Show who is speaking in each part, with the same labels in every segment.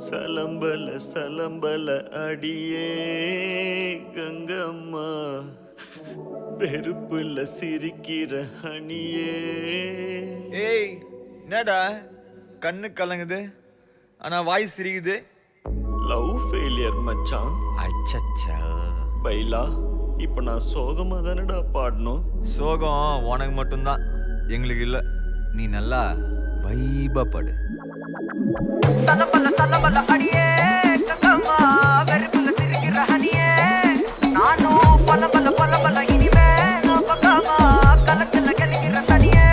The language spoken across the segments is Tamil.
Speaker 1: சலம்பல சலம்பல அடியே கங்கம்மா, வெறுப்புல சிரிக்கிற ஹனியே.
Speaker 2: ஏய் என்னடா கண்ணு கலங்குது ஆனா வாய் சிரிக்குது?
Speaker 1: லவ் ஃபெயிலியர் மச்சான்.
Speaker 2: அச்சச்சா
Speaker 1: பைலா, இப்ப நான் சோகமா தானடா பாடணும்.
Speaker 2: சோகம் உனக்கு மட்டும்தான், எங்களுக்கு இல்லை. நீ நல்லா வைபா படு.
Speaker 3: தலபல தலபல அடியே கங்கம்மா, வெறுப்புல சிரிக்கிற ஹனியே. நானும் பலபல பலபல இனிமே நான் பக்காமா, கலத்துல கலிக்கிற தனியே.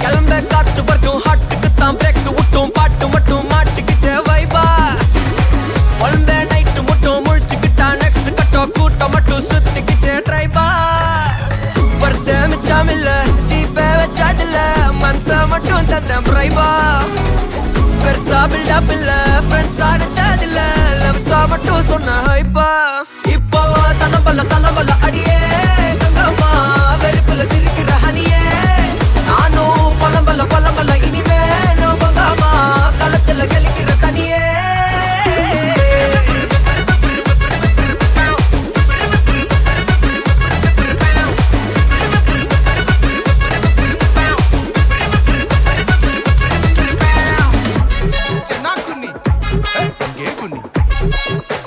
Speaker 3: கிளம்ப காத்து வரைக்கும் ஹாட்டுக்கு தான் பிரேக் விட்டும், பாட்டு மட்டும் மாட்டுக்குச்சே வைபா. ஒன்பே நைட்டு மட்டும் முழிச்சுக்கிட்டா நெக்ஸ்ட் கட்டோ கூட்டம் மட்டும் சுத்திக்கிச்சே ட்ரைபா. வருஷ மிச்சம் இல்ல ஜீப்பே வச்சாதில்ல, மனச மட்டும் தந்தேன் பிரைபா. பெருசா பில்டப் இல்ல ஃப்ரெண்ட்ஸா நிச்சதில்ல, லவ்ஸா மட்டும் சொன்ன ஹைப்பா. இப்போ சலம்பல்ல சலம்பல்ல அடியே கங்கம்மா, வெறுப்புல சிரிக்கிற ஹனியே. நானும் பலம்பல்ல பலம்பல்ல இனிமே நோ பங்காமா, களத்துல கலிக்கிற தனியே.
Speaker 4: Chenakuni, eh, Gekuni.